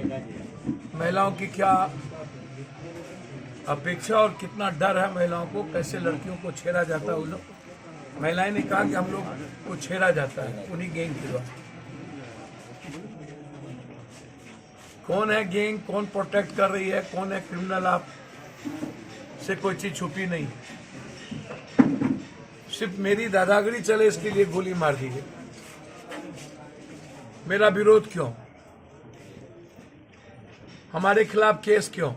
महिलाओं की क्या अपेक्षा और कितना डर है महिलाओं को, कैसे लड़कियों को छेड़ा जाता है। उन लोग महिलाएं ने कहा कि हम लोग को छेड़ा जाता है उन्हीं गैंग के द्वारा। कौन है गैंग, कौन प्रोटेक्ट कर रही है, कौन है क्रिमिनल, आप से कोई चीज छुपी नहीं। सिर्फ मेरी दादागिरी चले इसके लिए गोली मार दी गई। मेरा विरोध क्यों, हमारे खिलाफ केस क्यों?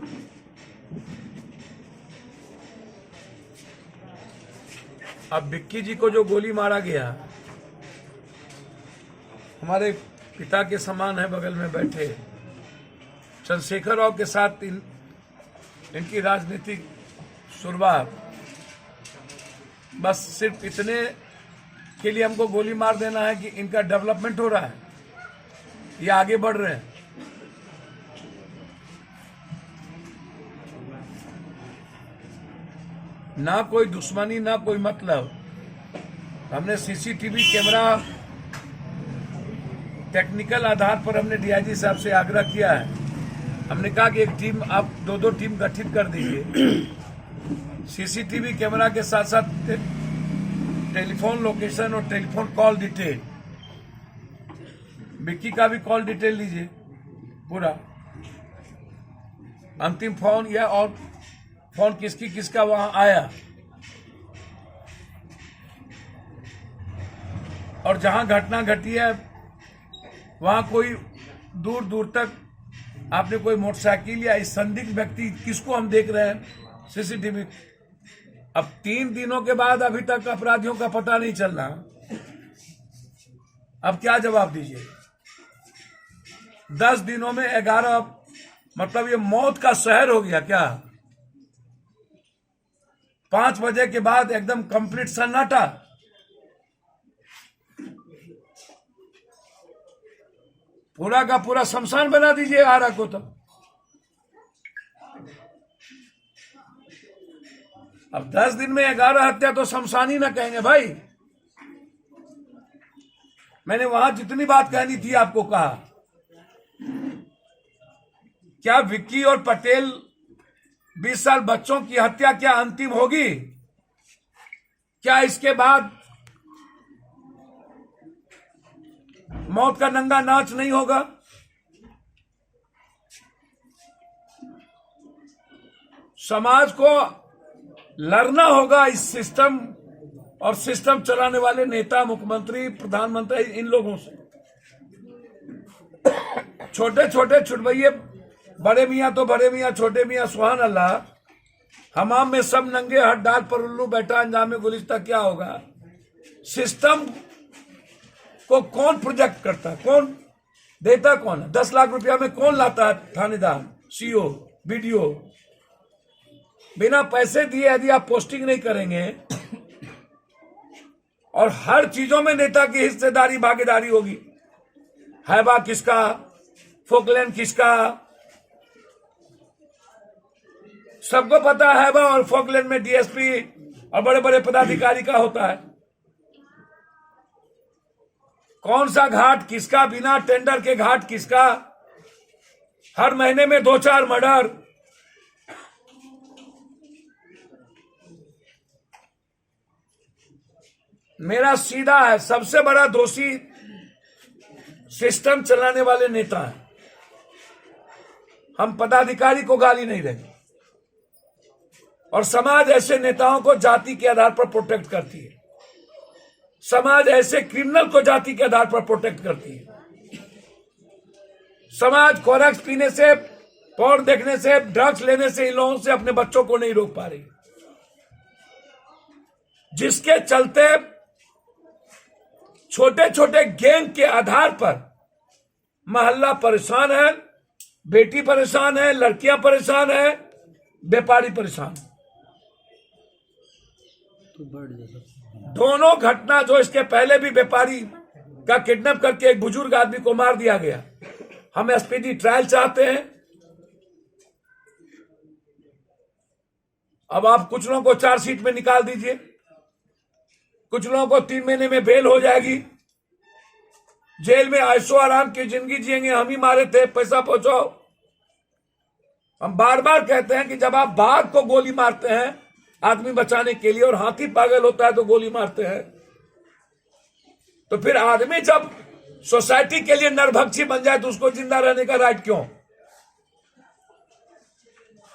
अब विक्की जी को जो गोली मारा गया, हमारे पिता के समान है, बगल में बैठे चंद्रशेखर राव के साथ इनकी राजनीतिक शुरुआत, बस सिर्फ इतने के लिए हमको गोली मार देना है कि इनका डेवलपमेंट हो रहा है, ये आगे बढ़ रहे हैं। ना कोई दुश्मनी, ना कोई मतलब। हमने सीसीटीवी कैमरा टेक्निकल आधार पर हमने डीआईजी साहब से आग्रह किया है। हमने कहा कि एक टीम, आप दो टीम गठित कर दीजिए। सीसीटीवी कैमरा के साथ साथ टेलीफोन लोकेशन और टेलीफोन कॉल डिटेल, विक्की का भी कॉल डिटेल लीजिए पूरा, अंतिम फोन या और फोन किसका वहां आया, और जहां घटना घटी है वहां कोई दूर दूर तक आपने कोई मोटरसाइकिल या इस संदिग्ध व्यक्ति किसको हम देख रहे हैं सीसीटीवी। अब 3 दिनों के बाद अभी तक अपराधियों का पता नहीं चल रहा, अब क्या जवाब दीजिए? 10 दिनों में 11, मतलब ये मौत का शहर हो गया क्या? 5 बजे के बाद एकदम कंप्लीट सन्नाटा। पूरा का पूरा शमशान बना दीजिए आरा को। तो अब 10 दिन में 11 हत्या तो शमशान ही ना कहेंगे भाई। मैंने वहां जितनी बात कहनी थी आपको कहा। क्या विक्की और पटेल 20 साल बच्चों की हत्या क्या अंतिम होगी? क्या इसके बाद मौत का नंगा नाच नहीं होगा? समाज को लड़ना होगा इस सिस्टम और सिस्टम चलाने वाले नेता, मुख्यमंत्री, प्रधानमंत्री, इन लोगों से। छोटे छोटे छुटभइये, बड़े मियाँ तो बड़े मियाँ, छोटे मियाँ सुभान अल्लाह। हमाम में सब नंगे, हट डाल पर उल्लू बैठा, अंजाम गुलिस्ता क्या होगा? सिस्टम को कौन प्रोजेक्ट करता है, कौन देता, कौन है? 10 लाख रुपया में कौन लाता है? थानेदार, सीओ, बीडीओ। बिना पैसे दिए यदि आप पोस्टिंग नहीं करेंगे और हर चीजों में नेता की हिस्सेदारी, भागीदारी होगी। हैबा किसका, फोकलैंड किसका, सबको पता है। हैबा और फोकलैंड में डीएसपी और बड़े बड़े पदाधिकारी का होता है। कौन सा घाट किसका, बिना टेंडर के घाट किसका, हर महीने में 2-4 मर्डर। मेरा सीधा है, सबसे बड़ा दोषी सिस्टम चलाने वाले नेता हैं। हम पदाधिकारी को गाली नहीं देंगे। और समाज ऐसे नेताओं को जाति के आधार पर प्रोटेक्ट करती है। समाज ऐसे क्रिमिनल को जाति के आधार पर प्रोटेक्ट करती है। समाज कोरैक्स पीने से, पोर्न देखने से, ड्रग्स लेने से, इन लोगों से अपने बच्चों को नहीं रोक पा रही, जिसके चलते छोटे छोटे गैंग के आधार पर मोहल्ला परेशान है, बेटी परेशान है, लड़कियां परेशान है, व्यापारी परेशान। दोनों घटना जो इसके पहले भी व्यापारी का किडनैप करके एक बुजुर्ग आदमी को मार दिया गया। हम एसपीडी ट्रायल चाहते हैं। अब आप कुछ लोगों को चार्जशीट में निकाल दीजिए, कुछ लोगों को 3 महीने में बेल हो जाएगी। जेल में ऐशो आराम की जिंदगी जिएंगे, हम ही मारे थे, पैसा पहुंचाओ। हम बार बार कहते हैं कि जब आप बाघ को गोली मारते हैं आदमी बचाने के लिए और हाथी पागल होता है तो गोली मारते हैं, तो फिर आदमी जब सोसाइटी के लिए नरभक्षी बन जाए तो उसको जिंदा रहने का राइट क्यों?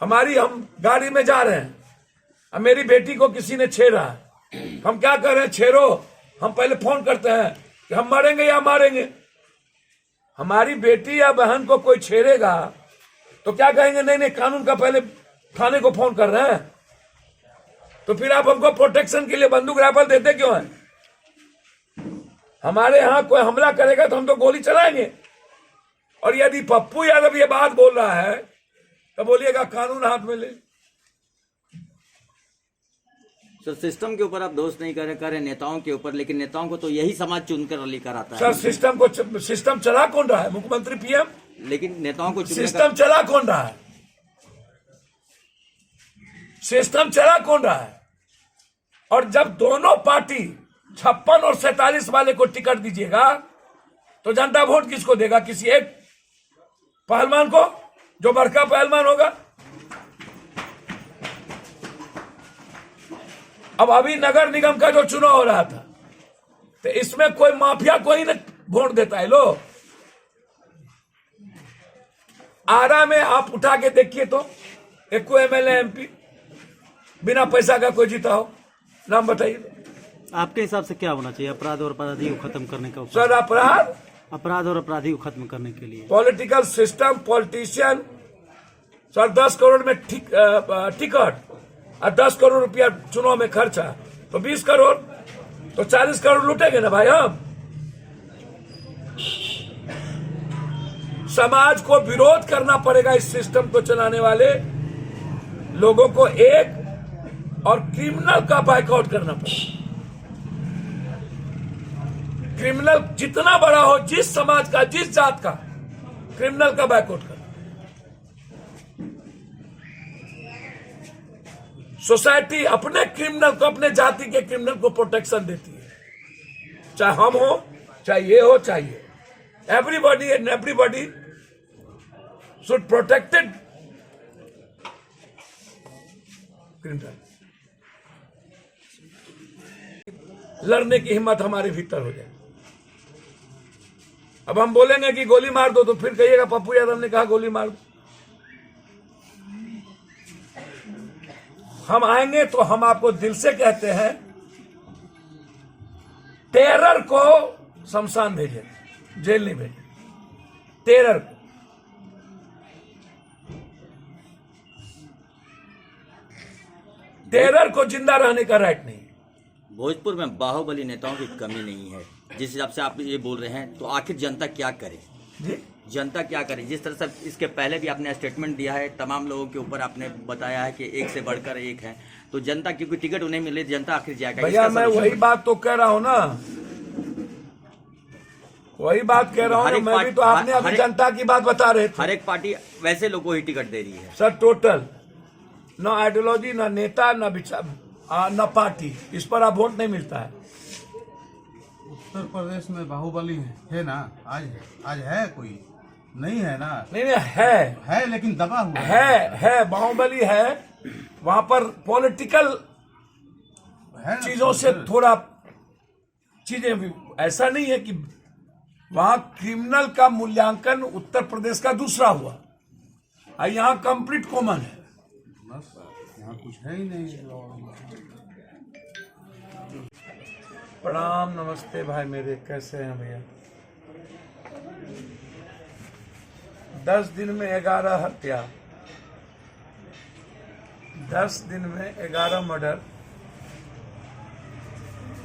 हम गाड़ी में जा रहे हैं, अब मेरी बेटी को किसी ने छेड़ा, हम क्या कर रहे हैं? छेड़ो, हम पहले फोन करते हैं कि हम मरेंगे या मारेंगे। हमारी बेटी या बहन को कोई छेड़ेगा तो क्या कहेंगे? नहीं नहीं, कानून का पहले थाने को फोन कर रहे हैं। तो फिर आप हमको प्रोटेक्शन के लिए बंदूक राइफल देते क्यों हैं? हमारे यहां कोई हमला करेगा तो हम तो गोली चलाएंगे। और यदि पप्पू यादव ये बात बोल रहा है तो बोलिएगा कानून हाथ में ले। सर, सिस्टम के ऊपर आप दोष नहीं करे नेताओं के ऊपर, लेकिन नेताओं को तो यही समाज चुनकर लेकर आता है। सर, सिस्टम चला कौन रहा है? मुख्यमंत्री, पीएम। लेकिन नेताओं को सिस्टम चला कौन रहा है? सिस्टम चला कौन रहा है? और जब दोनों पार्टी 56 और 47 वाले को टिकट दीजिएगा तो जनता वोट किसको देगा? किसी एक पहलवान को, जो बड़का पहलवान होगा। अब अभी नगर निगम का जो चुनाव हो रहा था तो इसमें कोई माफिया को ही न वोट देता है। लो, आरा में आप उठा के देखिए तो एक को एमएलए एमपी बिना पैसा का कोई जीता हो? नाम बताइए। आपके हिसाब से क्या होना चाहिए अपराध और अपराधी को खत्म करने का? सर, अपराध और अपराधी को खत्म करने के लिए political system, politician. Sir, 10 crore में टिकट और 10 करोड़ रुपया चुनाव में खर्चा तो 20 करोड़ तो 40 करोड़ लूटेंगे ना भाई हम। समाज को विरोध करना पड़ेगा इस सिस्टम को चलाने वाले लोगों को एक, और क्रिमिनल का बाइकआउट करना पड़ेगा। क्रिमिनल जितना बड़ा हो, जिस समाज का, जिस जात का, क्रिमिनल का बाइकआउट करना। सोसाइटी अपने क्रिमिनल को, अपने जाति के क्रिमिनल को प्रोटेक्शन देती है, चाहे हम हो, चाहे ये हो, चाहे ये। Everybody and everybody should protected criminal. लड़ने की हिम्मत हमारे भीतर हो जाए। अब हम बोलेंगे कि गोली मार दो तो फिर कहिएगा पप्पू यादव ने कहा गोली मार दो। हम आएंगे तो हम आपको दिल से कहते हैं, टेरर को शमशान भेजें, जेल नहीं भेजें। टेरर को, टेरर को जिंदा रहने का राइट नहीं। भोजपुर में बाहुबली नेताओं की कमी नहीं है, जिस हिसाब से आप ये बोल रहे हैं, तो आखिर जनता क्या करे? जी, जनता क्या करे? जिस तरह से इसके पहले भी आपने स्टेटमेंट दिया है, तमाम लोगों के ऊपर आपने बताया है कि एक से बढ़कर एक है, तो जनता क्योंकि टिकट उन्हें मिले, जनता आखिर जाएगा। भैया मैं वही बात तो कह रहा हूं ना, वही बात कह रहा हूं। मैं भी तो, आपने अभी जनता की बात बता रहे थे। हर एक पार्टी वैसे लोगों को ही टिकट दे रही है सर, टोटल ना आइडियोलॉजी, ना नेता, ना विचार, ना पार्टी, इस पर आप वोट नहीं मिलता है। उत्तर प्रदेश में बाहुबली है ना? आज है कोई? नहीं है ना? नहीं है लेकिन दबा हुआ है बाहुबली है। वहां पर पॉलिटिकल चीजों से थोड़ा चीजें भी, ऐसा नहीं है कि वहां क्रिमिनल का मूल्यांकन उत्तर प्रदेश का दूसरा हुआ, यहाँ कंप्लीट कॉमन है। बस यहाँ कुछ है ही नहीं। प्रणाम, नमस्ते भाई मेरे, कैसे हैं भैया? 10 दिन में 11 हत्या, 10 दिन में 11 मर्डर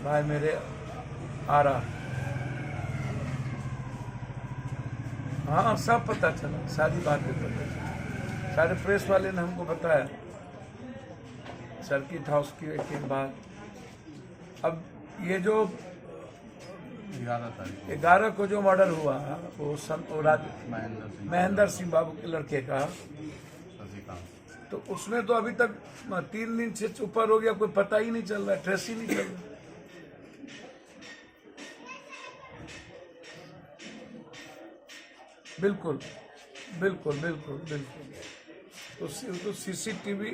भाई मेरे आ रहा। हाँ, सब पता चला, सारी बातें पता चली, सारे प्रेस वाले ने हमको बताया सर्किट हाउस की एक बात। अब ये जो 11 को जो मर्डर हुआ वो महेंद्र सिंह बाबू के लड़के का, तो उसमें तो अभी तक 3 दिन से ऊपर हो गया, कोई पता ही नहीं चल रहा, ट्रेस ही नहीं चल रहा। बिल्कुल बिल्कुल बिल्कुल बिल्कुल तो सीसीटीवी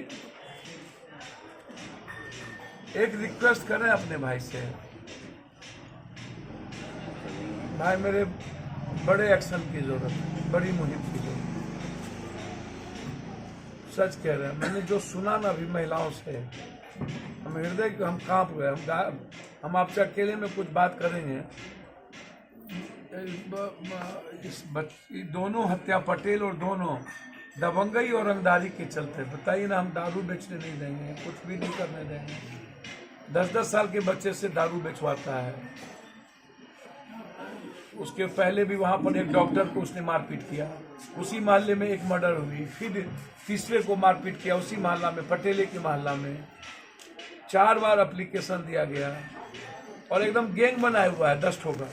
एक रिक्वेस्ट करें अपने भाई से, भाई मेरे बड़े एक्शन की जरूरत है, बड़ी मुहिम की जरूरत है। सच कह रहे हैं, मैंने जो सुना ना अभी महिलाओं से, हम हृदय हम कांप गए। हम आपसे अकेले में कुछ बात करेंगे। दोनों हत्या, पटेल और दोनों दबंगई और रंगदारी के चलते, बताइए ना, हम दारू बेचने नहीं देंगे, कुछ भी नहीं करने देंगे। 10-10 साल के बच्चे से दारू बेचवाता है। उसके पहले भी वहां पर एक डॉक्टर को उसने मारपीट किया, उसी मोहल्ले में एक मर्डर हुई, फिर तीसरे को मारपीट किया उसी मोहल्ला में, पटेले के मोहल्ला में। 4 बार एप्लीकेशन दिया गया और एकदम गैंग बनाया हुआ है 10 ठोकर।